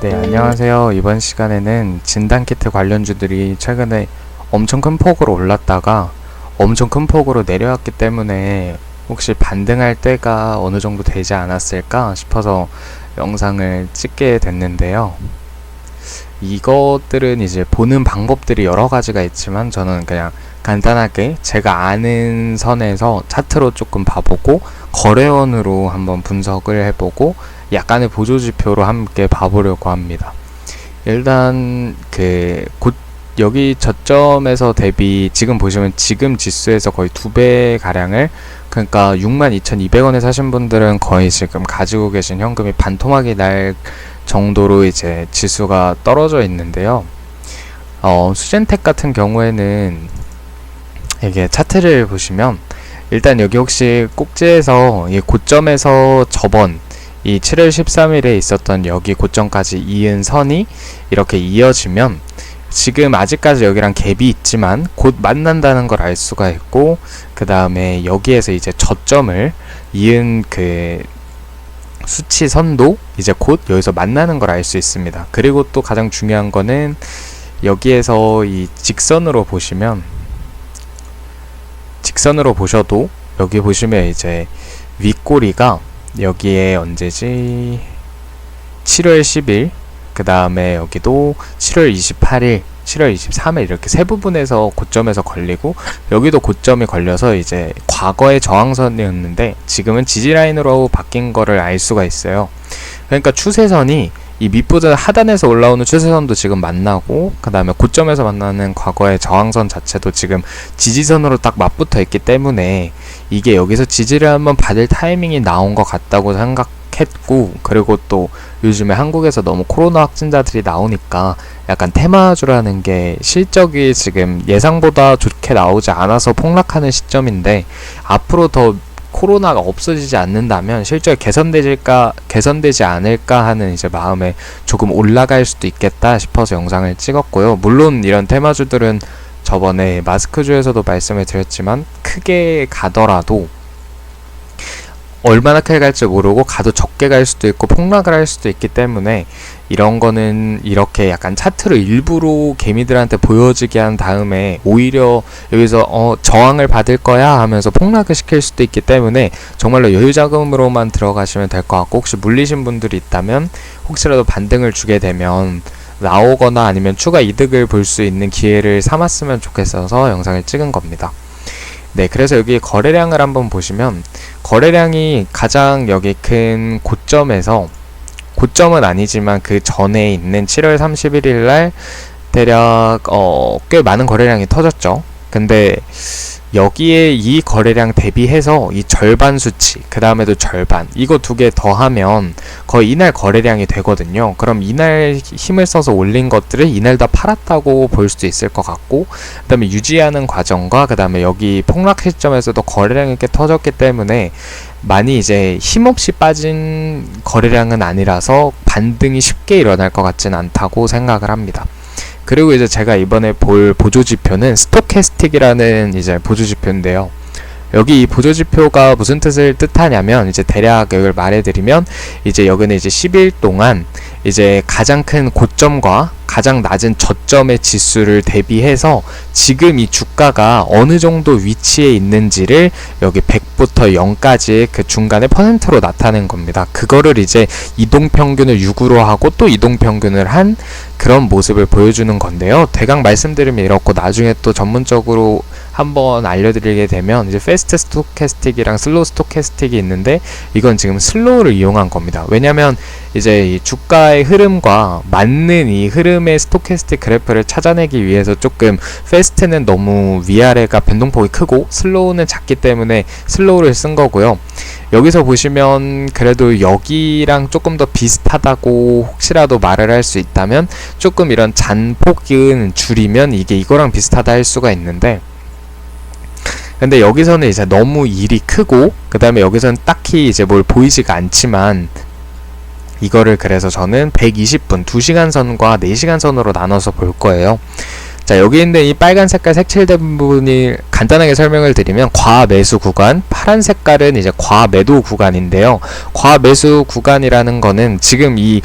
네, 안녕하세요. 이번 시간에는 진단키트 관련주들이 최근에 엄청 큰 폭으로 올랐다가 엄청 큰 폭으로 내려왔기 때문에 혹시 반등할 때가 어느 정도 되지 않았을까 싶어서 영상을 찍게 됐는데요. 이것들은 이제 보는 방법들이 여러 가지가 있지만 저는 그냥 간단하게 제가 아는 선에서 차트로 조금 봐보고 거래원으로 한번 분석을 해보고 약간의 보조지표로 함께 봐보려고 합니다. 일단 여기 저점에서 대비 지금 보시면 지금 지수에서 거의 2배 가량을, 그러니까 62,200원에 사신 분들은 거의 지금 가지고 계신 현금이 반토막이 날 정도로 이제 지수가 떨어져 있는데요. 수젠텍 같은 경우에는 이게 차트를 보시면 일단 여기 혹시 꼭지에서 이 고점에서 저번 이 7월 13일에 있었던 여기 고점까지 이은 선이 이렇게 이어지면 지금 아직까지 여기랑 갭이 있지만 곧 만난다는 걸 알 수가 있고, 그 다음에 여기에서 이제 저점을 이은 그 수치 선도 이제 곧 여기서 만나는 걸 알 수 있습니다. 그리고 또 가장 중요한 거는 여기에서 이 직선으로 보셔도 여기 보시면 이제 윗꼬리가 여기에 언제지 7월 10일, 그 다음에 여기도 7월 28일, 7월 23일 이렇게 세 부분에서 고점에서 걸리고, 여기도 고점이 걸려서 이제 과거의 저항선이었는데 지금은 지지라인으로 바뀐 거를 알 수가 있어요. 그러니까 추세선이 이 밑보다 하단에서 올라오는 추세선도 지금 만나고, 그 다음에 고점에서 만나는 과거의 저항선 자체도 지금 지지선으로 딱 맞붙어 있기 때문에 이게 여기서 지지를 한번 받을 타이밍이 나온 것 같다고 생각했고, 그리고 또 요즘에 한국에서 너무 코로나 확진자들이 나오니까 약간 테마주라는 게 실적이 지금 예상보다 좋게 나오지 않아서 폭락하는 시점인데, 앞으로 더 코로나가 없어지지 않는다면 실적이 개선되지 않을까 하는 이제 마음에 조금 올라갈 수도 있겠다 싶어서 영상을 찍었고요. 물론 이런 테마주들은 저번에 마스크주에서도 말씀을 드렸지만 크게 가더라도 얼마나 크게 갈지 모르고 가도 적게 갈 수도 있고 폭락을 할 수도 있기 때문에 이런 거는 이렇게 약간 차트로 일부러 개미들한테 보여지게 한 다음에 오히려 여기서 저항을 받을 거야 하면서 폭락을 시킬 수도 있기 때문에 정말로 여유자금으로만 들어가시면 될 것 같고, 혹시 물리신 분들이 있다면 혹시라도 반등을 주게 되면 나오거나 아니면 추가 이득을 볼 수 있는 기회를 삼았으면 좋겠어서 영상을 찍은 겁니다. 네, 그래서 여기 거래량을 한번 보시면 거래량이 가장 여기 큰 고점은 아니지만 그 전에 있는 7월 31일 날 대략 꽤 많은 거래량이 터졌죠. 근데 여기에 이 거래량 대비해서 이 절반 수치, 그 다음에도 절반, 이거 두 개 더하면 거의 이날 거래량이 되거든요. 그럼 이날 힘을 써서 올린 것들을 이날 다 팔았다고 볼 수도 있을 것 같고, 그 다음에 유지하는 과정과 그 다음에 여기 폭락 시점에서도 거래량이 꽤 터졌기 때문에 많이 이제 힘없이 빠진 거래량은 아니라서 반등이 쉽게 일어날 것 같지는 않다고 생각을 합니다. 그리고 이제 제가 이번에 볼 보조지표는 스토캐스틱이라는 이제 보조지표인데요. 여기 이 보조지표가 무슨 뜻을 뜻하냐면, 이제 대략 여기를 말해드리면, 이제 여기는 이제 10일 동안 이제 가장 큰 고점과 가장 낮은 저점의 지수를 대비해서 지금 이 주가가 어느 정도 위치에 있는지를 여기 100부터 0까지의 그 중간에 퍼센트로 나타낸 겁니다. 그거를 이제 이동평균을 6으로 하고 또 이동평균을 한 그런 모습을 보여주는 건데요. 대강 말씀드리면 이렇고, 나중에 또 전문적으로 한번 알려드리게 되면 이제 패스트 스토캐스틱이랑 슬로우 스토캐스틱이 있는데, 이건 지금 슬로우를 이용한 겁니다. 왜냐면 이제 이 주가의 흐름과 맞는 이 흐름의 스토캐스틱 그래프를 찾아내기 위해서 조금 패스트는 너무 위아래가 변동폭이 크고 슬로우는 작기 때문에 슬로우를 쓴 거고요. 여기서 보시면 그래도 여기랑 조금 더 비슷하다고 혹시라도 말을 할 수 있다면, 조금 이런 잔폭은 줄이면 이게 이거랑 비슷하다 할 수가 있는데, 근데 여기서는 이제 너무 일이 크고, 그 다음에 여기서는 딱히 이제 뭘 보이지가 않지만, 이거를 그래서 저는 120분 2시간 선과 4시간 선으로 나눠서 볼 거예요. 자, 여기 있는 이 빨간 색깔 색칠된 부분이 간단하게 설명을 드리면 과매수 구간, 파란 색깔은 이제 과매도 구간인데요. 과매수 구간이라는 거는 지금 이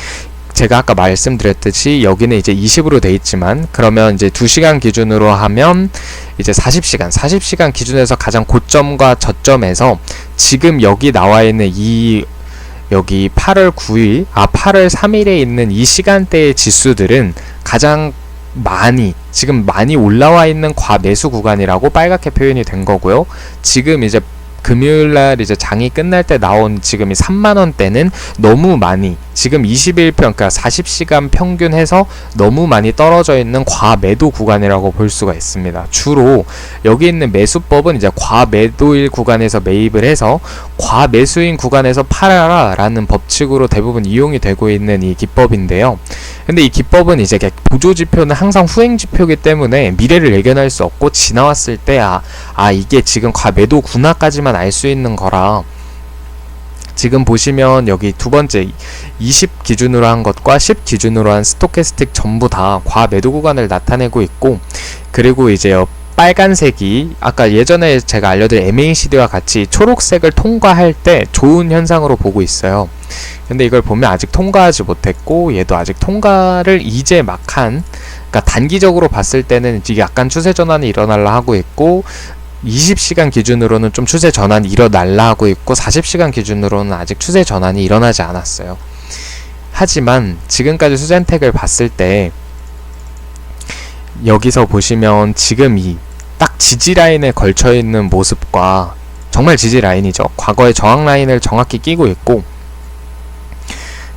제가 아까 말씀드렸듯이 여기는 이제 20으로 돼 있지만, 그러면 이제 2시간 기준으로 하면 이제 40시간 기준에서 가장 고점과 저점에서 지금 여기 나와 있는 이 여기 8월 9일, 8월 3일에 있는 이 시간대의 지수들은 가장 지금 많이 올라와 있는 과매수 구간이라고 빨갛게 표현이 된 거고요. 지금 이제 금요일날 이제 장이 끝날 때 나온 지금 이 3만원대는 너무 많이, 지금 21평, 그러니까 40시간 평균 해서 너무 많이 떨어져 있는 과매도 구간이라고 볼 수가 있습니다. 주로 여기 있는 매수법은 이제 과매도일 구간에서 매입을 해서 과매수인 구간에서 팔아라 라는 법칙으로 대부분 이용이 되고 있는 이 기법인데요. 근데 이 기법은 이제 보조지표는 항상 후행지표이기 때문에 미래를 예견할 수 없고, 지나왔을 때 이게 지금 과매도구나까지만 알 수 있는 거라, 지금 보시면 여기 두 번째 20 기준으로 한 것과 10 기준으로 한 스토캐스틱 전부 다 과매도 구간을 나타내고 있고, 그리고 이제 빨간색이 아까 예전에 제가 알려드린 MACD와 같이 초록색을 통과할 때 좋은 현상으로 보고 있어요. 근데 이걸 보면 아직 통과하지 못했고, 얘도 아직 통과를 이제 막 그러니까 단기적으로 봤을 때는 이게 약간 추세 전환이 일어나려 하고 있고, 20시간 기준으로는 좀 추세 전환이 일어나려 하고 있고, 40시간 기준으로는 아직 추세 전환이 일어나지 않았어요. 하지만 지금까지 수젠텍을 봤을 때 여기서 보시면 지금 이 딱 지지 라인에 걸쳐 있는 모습과, 정말 지지 라인이죠. 과거의 저항 라인을 정확히 끼고 있고,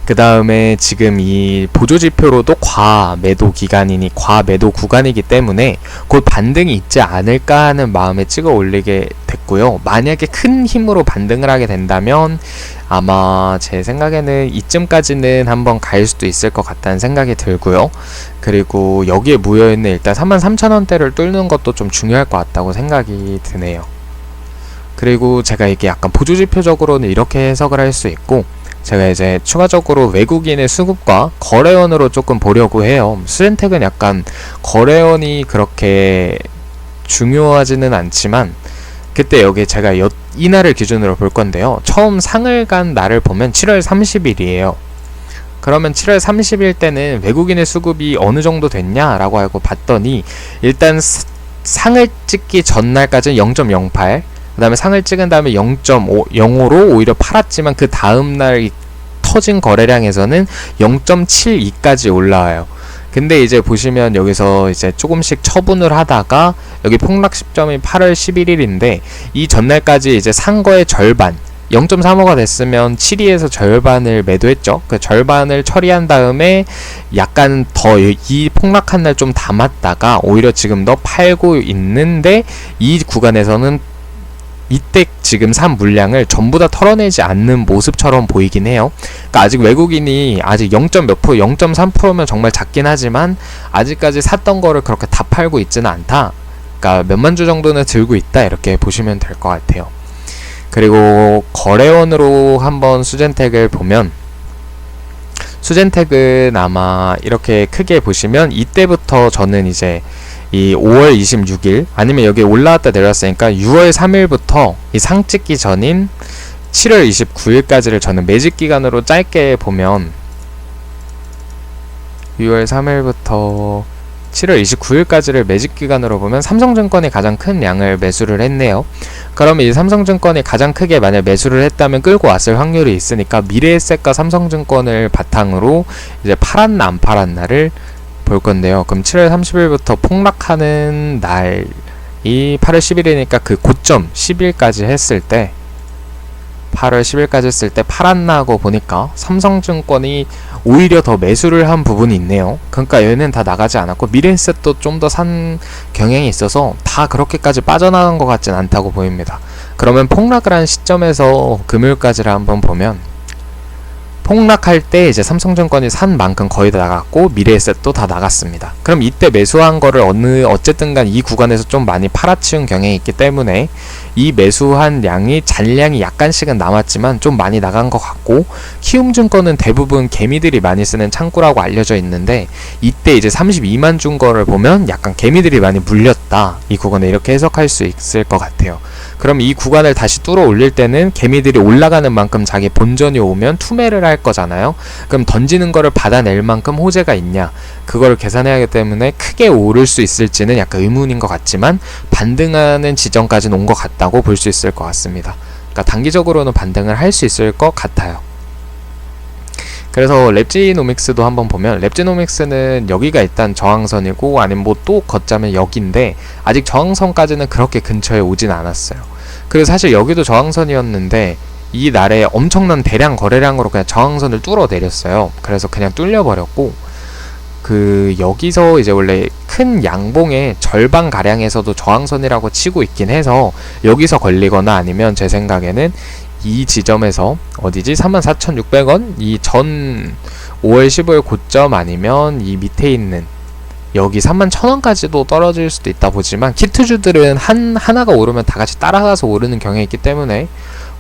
그 다음에 지금 이 보조지표로도 과매도 기간이니 과매도 구간이기 때문에 곧 반등이 있지 않을까 하는 마음에 찍어 올리게 됐고요. 만약에 큰 힘으로 반등을 하게 된다면 아마 제 생각에는 이쯤까지는 한번 갈 수도 있을 것 같다는 생각이 들고요. 그리고 여기에 모여있는 일단 33,000원대를 뚫는 것도 좀 중요할 것 같다고 생각이 드네요. 그리고 제가 이게 약간 보조지표적으로는 이렇게 해석을 할 수 있고, 제가 이제 추가적으로 외국인의 수급과 거래원으로 조금 보려고 해요. 수젠텍은 약간 거래원이 그렇게 중요하지는 않지만, 그때 여기 제가 이날을 기준으로 볼 건데요. 처음 상을 간 날을 보면 7월 30일이에요. 그러면 7월 30일 때는 외국인의 수급이 어느 정도 됐냐라고 하고 봤더니, 일단 상을 찍기 전날까지는 0.08, 그 다음에 상을 찍은 다음에 0.05로 오히려 팔았지만, 그 다음날 터진 거래량에서는 0.72까지 올라와요. 근데 이제 보시면 여기서 이제 조금씩 처분을 하다가 여기 폭락 시점이 8월 11일인데 이 전날까지 이제 산 거의 절반, 0.35가 됐으면 7위에서 절반을 매도했죠. 그 절반을 처리한 다음에 약간 더 이 폭락한 날 좀 담았다가 오히려 지금 더 팔고 있는데, 이 구간에서는 이때 지금 산 물량을 전부 다 털어내지 않는 모습처럼 보이긴 해요. 그러니까 아직 외국인이 아직 0.몇 프로, 0.3%면 정말 작긴 하지만 아직까지 샀던 거를 그렇게 다 팔고 있지는 않다. 그러니까 몇만 주 정도는 들고 있다, 이렇게 보시면 될 것 같아요. 그리고 거래원으로 한번 수젠텍을 보면, 수젠텍은 아마 이렇게 크게 보시면 이때부터 저는 이제 이 5월 26일 아니면 여기 올라왔다 내려왔으니까 6월 3일부터 이 상 찍기 전인 7월 29일까지를 저는 매직 기간으로 짧게 보면, 6월 3일부터 7월 29일까지를 매직 기간으로 보면 삼성증권이 가장 큰 양을 매수를 했네요. 그러면 이 삼성증권이 가장 크게 만약 매수를 했다면 끌고 왔을 확률이 있으니까 미래에셋과 삼성증권을 바탕으로 이제 팔았나 안 팔았나를 볼 건데요. 그럼 7월 30일부터 폭락하는 날이 8월 10일이니까 그 고점 10일까지 했을 때, 8월 10일까지 했을 때 팔았나 하고 보니까 삼성증권이 오히려 더 매수를 한 부분이 있네요. 그러니까 얘는 다 나가지 않았고 미래에셋도 좀 더 산 경향이 있어서 다 그렇게까지 빠져나간 것 같진 않다고 보입니다. 그러면 폭락을 한 시점에서 금요일까지를 한번 보면, 폭락할 때 이제 삼성증권이 산 만큼 거의 다 나갔고 미래에셋도 다 나갔습니다. 그럼 이때 매수한 거를 어쨌든 간 이 구간에서 좀 많이 팔아치운 경향이 있기 때문에 이 매수한 양이 잔량이 약간씩은 남았지만 좀 많이 나간 것 같고, 키움증권은 대부분 개미들이 많이 쓰는 창구라고 알려져 있는데 이때 이제 32만 준 거를 보면 약간 개미들이 많이 물렸다, 이 구간에 이렇게 해석할 수 있을 것 같아요. 그럼 이 구간을 다시 뚫어 올릴 때는 개미들이 올라가는 만큼 자기 본전이 오면 투매를 할 거잖아요. 그럼 던지는 거를 받아낼 만큼 호재가 있냐, 그거를 계산해야 하기 때문에 크게 오를 수 있을지는 약간 의문인 것 같지만 반등하는 지점까지는 온 것 같다고 볼 수 있을 것 같습니다. 그러니까 단기적으로는 반등을 할 수 있을 것 같아요. 그래서 랩지노믹스도 한번 보면, 랩지노믹스는 여기가 일단 저항선이고 아니면 뭐 또 걷자면 여기인데 아직 저항선까지는 그렇게 근처에 오진 않았어요. 그리고 사실 여기도 저항선이었는데 이 날에 엄청난 대량 거래량으로 그냥 저항선을 뚫어 내렸어요. 그래서 그냥 뚫려버렸고, 여기서 이제 원래 큰 양봉의 절반 가량에서도 저항선이라고 치고 있긴 해서 여기서 걸리거나 아니면 제 생각에는 이 지점에서 어디지? 34,600원? 이 전 5월 15일 고점 아니면 이 밑에 있는 여기 31,000원까지도 떨어질 수도 있다 보지만, 키트주들은 하나가 오르면 다 같이 따라가서 오르는 경향이 있기 때문에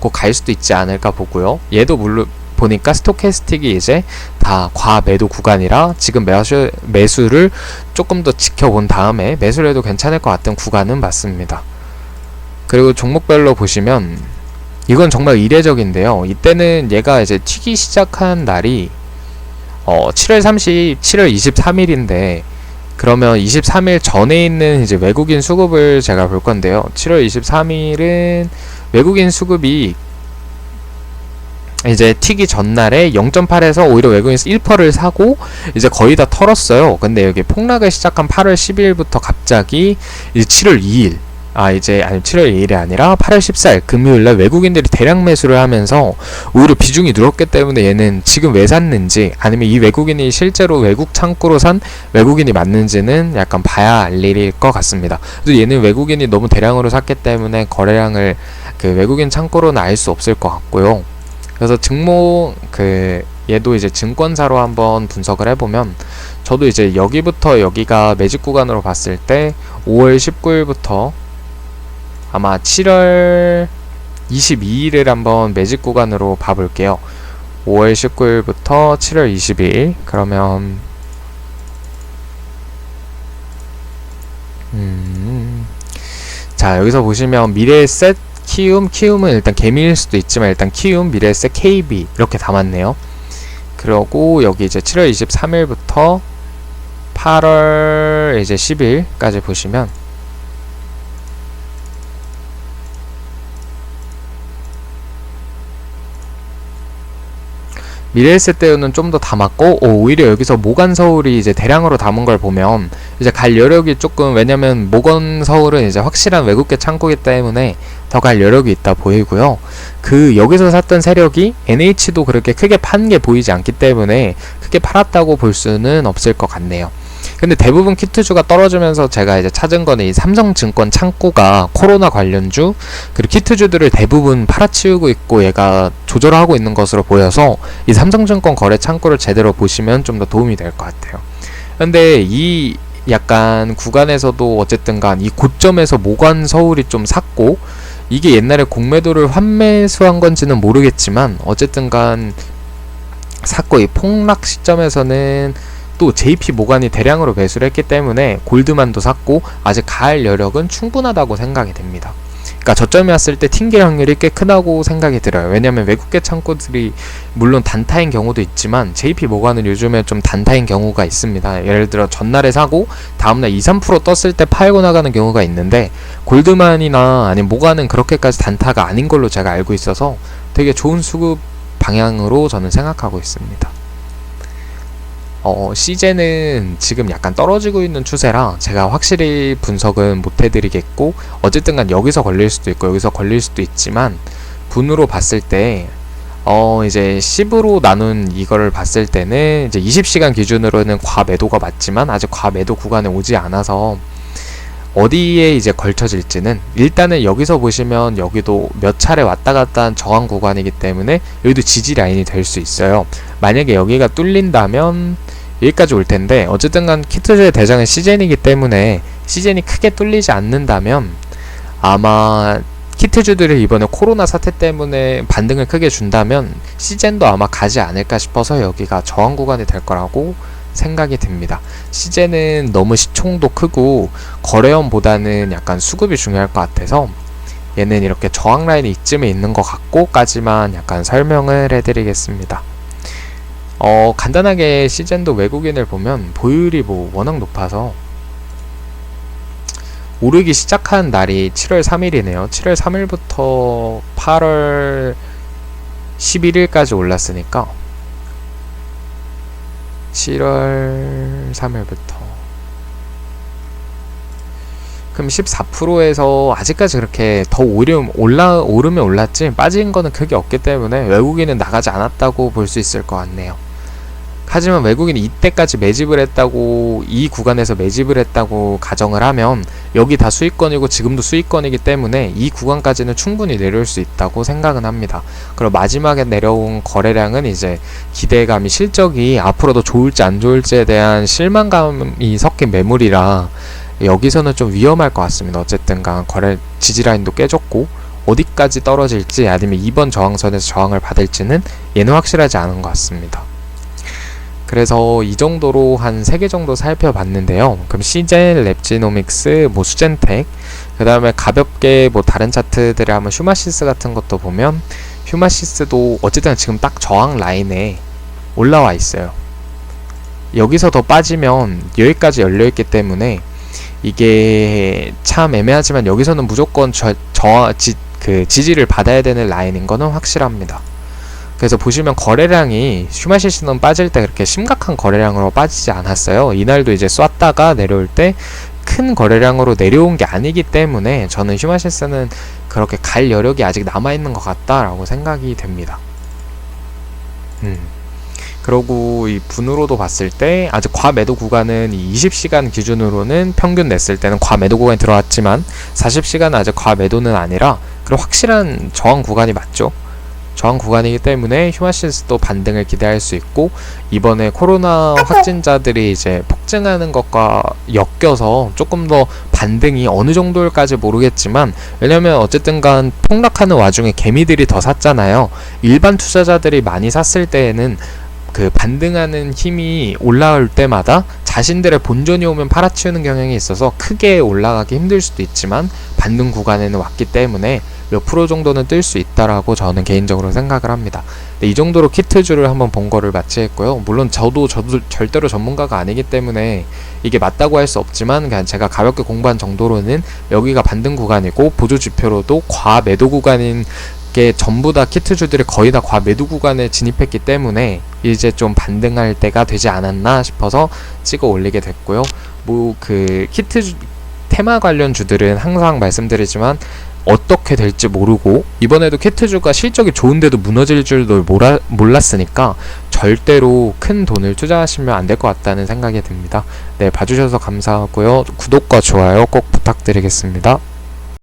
곧 갈 수도 있지 않을까 보고요. 얘도 물론 보니까 스토캐스틱이 이제 다 과매도 구간이라 지금 매수를 조금 더 지켜본 다음에 매수를 해도 괜찮을 것 같은 구간은 맞습니다. 그리고 종목별로 보시면 이건 정말 이례적인데요. 이때는 얘가 이제 튀기 시작한 날이 7월 23일인데 그러면 23일 전에 있는 이제 외국인 수급을 제가 볼 건데요. 7월 23일은 외국인 수급이 이제 튀기 전날에 0.8에서 오히려 외국인에서 1%를 사고 이제 거의 다 털었어요. 근데 여기 폭락을 시작한 8월 12일부터 갑자기 이제 7월 2일 7월 2일이 아니라 8월 14일 금요일날 외국인들이 대량 매수를 하면서 오히려 비중이 늘었기 때문에 얘는 지금 왜 샀는지, 아니면 이 외국인이 실제로 외국 창구로 산 외국인이 맞는지는 약간 봐야 알 일일 것 같습니다. 그래서 얘는 외국인이 너무 대량으로 샀기 때문에 거래량을 외국인 창구로는 알 수 없을 것 같고요. 그래서 얘도 이제 증권사로 한번 분석을 해보면, 저도 이제 여기부터 여기가 매직 구간으로 봤을 때 5월 19일부터 아마 7월 22일을 한번 매직 구간으로 봐볼게요. 5월 19일부터 7월 22일 그러면 자, 여기서 보시면 미래에셋, 키움은 일단 개미일 수도 있지만 일단 키움, 미래에셋, KB 이렇게 담았네요. 그리고 여기 이제 7월 23일부터 8월 이제 10일까지 보시면 미래에셋 때는 좀 더 담았고, 오히려 여기서 모건서울이 이제 대량으로 담은 걸 보면 이제 갈 여력이 조금, 왜냐면 모건서울은 이제 확실한 외국계 창구이기 때문에 더 갈 여력이 있다 보이고요. 여기서 샀던 세력이 NH도 그렇게 크게 판 게 보이지 않기 때문에 크게 팔았다고 볼 수는 없을 것 같네요. 근데 대부분 키트주가 떨어지면서 제가 이제 찾은 거는 이 삼성증권 창구가 코로나 관련주, 그리고 키트주들을 대부분 팔아치우고 있고 얘가 조절하고 있는 것으로 보여서 이 삼성증권 거래 창구를 제대로 보시면 좀 더 도움이 될 것 같아요. 근데 이 약간 구간에서도 어쨌든 간 이 고점에서 모관서울이 좀 샀고, 이게 옛날에 공매도를 환매수한 건지는 모르겠지만 어쨌든 간 샀고, 이 폭락 시점에서는 또 JP 모간이 대량으로 매수를 했기 때문에 골드만도 샀고 아직 갈 여력은 충분하다고 생각이 됩니다. 그러니까 저점이 왔을 때 튕길 확률이 꽤 크다고 생각이 들어요. 왜냐면 외국계 창구들이 물론 단타인 경우도 있지만 JP 모간은 요즘에 좀 단타인 경우가 있습니다. 예를 들어 전날에 사고 다음날 2-3% 떴을 때 팔고 나가는 경우가 있는데, 골드만이나 아니면 모간은 그렇게까지 단타가 아닌 걸로 제가 알고 있어서 되게 좋은 수급 방향으로 저는 생각하고 있습니다. CJ는 지금 약간 떨어지고 있는 추세라 제가 확실히 분석은 못 해드리겠고, 어쨌든 간 여기서 걸릴 수도 있고 여기서 걸릴 수도 있지만 분으로 봤을 때 이제 10으로 나눈 이거를 봤을 때는 이제 20시간 기준으로는 과매도가 맞지만 아직 과매도 구간에 오지 않아서 어디에 이제 걸쳐질지는 일단은 여기서 보시면 여기도 몇 차례 왔다 갔다 한 저항 구간이기 때문에 여기도 지지 라인이 될 수 있어요. 만약에 여기가 뚫린다면 여기까지 올 텐데, 어쨌든 간 키트주의 대장은 시젠이기 때문에 시젠이 크게 뚫리지 않는다면 아마 키트주들이 이번에 코로나 사태 때문에 반등을 크게 준다면 시젠도 아마 가지 않을까 싶어서 여기가 저항 구간이 될 거라고 생각이 듭니다. 시젠은 너무 시총도 크고 거래원보다는 약간 수급이 중요할 것 같아서 얘는 이렇게 저항 라인이 이쯤에 있는 것 같고까지만 약간 설명을 해드리겠습니다. 간단하게 시젠도 외국인을 보면 보유율이 뭐 워낙 높아서 오르기 시작한 날이 7월 3일이네요. 7월 3일부터 8월 11일까지 올랐으니까 7월 3일부터 그럼 14%에서 아직까지 그렇게 더 오르면 올랐지 빠진 거는 크게 없기 때문에 외국인은 나가지 않았다고 볼 수 있을 것 같네요. 하지만 외국인이 이때까지 매집을 했다고, 이 구간에서 매집을 했다고 가정을 하면 여기 다 수익권이고 지금도 수익권이기 때문에 이 구간까지는 충분히 내려올 수 있다고 생각은 합니다. 그리고 마지막에 내려온 거래량은 이제 기대감이, 실적이 앞으로도 좋을지 안 좋을지에 대한 실망감이 섞인 매물이라 여기서는 좀 위험할 것 같습니다. 어쨌든 간 거래 지지라인도 깨졌고 어디까지 떨어질지 아니면 이번 저항선에서 저항을 받을지는 얘는 확실하지 않은 것 같습니다. 그래서 이 정도로 한 3개 정도 살펴봤는데요. 그럼 시젠, 랩지노믹스, 뭐 수젠텍, 그 다음에 가볍게 뭐 다른 차트들을 한번 휴마시스 같은 것도 보면 휴마시스도 어쨌든 지금 딱 저항 라인에 올라와 있어요. 여기서 더 빠지면 여기까지 열려있기 때문에 이게 참 애매하지만 여기서는 무조건 지지를 받아야 되는 라인인 거는 확실합니다. 그래서 보시면 거래량이 휴마시스는 빠질 때 그렇게 심각한 거래량으로 빠지지 않았어요. 이날도 이제 쐈다가 내려올 때 큰 거래량으로 내려온 게 아니기 때문에 저는 휴마시스는 그렇게 갈 여력이 아직 남아있는 것 같다라고 생각이 됩니다. 그러고 이 분으로도 봤을 때 아직 과매도 구간은 이 20시간 기준으로는 평균 냈을 때는 과매도 구간이 들어왔지만 40시간은 아직 과매도는 아니라 그리고 확실한 저항 구간이 맞죠. 저항 구간이기 때문에 휴마시스도 반등을 기대할 수 있고, 이번에 코로나 확진자들이 이제 폭증하는 것과 엮여서 조금 더 반등이 어느 정도일까지 모르겠지만, 왜냐면 어쨌든 간 폭락하는 와중에 개미들이 더 샀잖아요. 일반 투자자들이 많이 샀을 때에는 그 반등하는 힘이 올라올 때마다 자신들의 본전이 오면 팔아치우는 경향이 있어서 크게 올라가기 힘들 수도 있지만 반등 구간에는 왔기 때문에 몇 프로 정도는 뜰 수 있다라고 저는 개인적으로 생각을 합니다. 이 정도로 키트주를 한번 본 거를 마치겠고요. 물론 저도 절대로 전문가가 아니기 때문에 이게 맞다고 할 수 없지만 그냥 제가 가볍게 공부한 정도로는 여기가 반등 구간이고 보조 지표로도 과매도 구간인 게 전부 다 키트주들이 거의 다 과매도 구간에 진입했기 때문에 이제 좀 반등할 때가 되지 않았나 싶어서 찍어 올리게 됐고요. 뭐 그 키트주 테마 관련 주들은 항상 말씀드리지만 어떻게 될지 모르고, 이번에도 키트주가 실적이 좋은데도 무너질 줄도 몰랐으니까 절대로 큰 돈을 투자하시면 안 될 것 같다는 생각이 듭니다. 네, 봐주셔서 감사하고요. 구독과 좋아요 꼭 부탁드리겠습니다.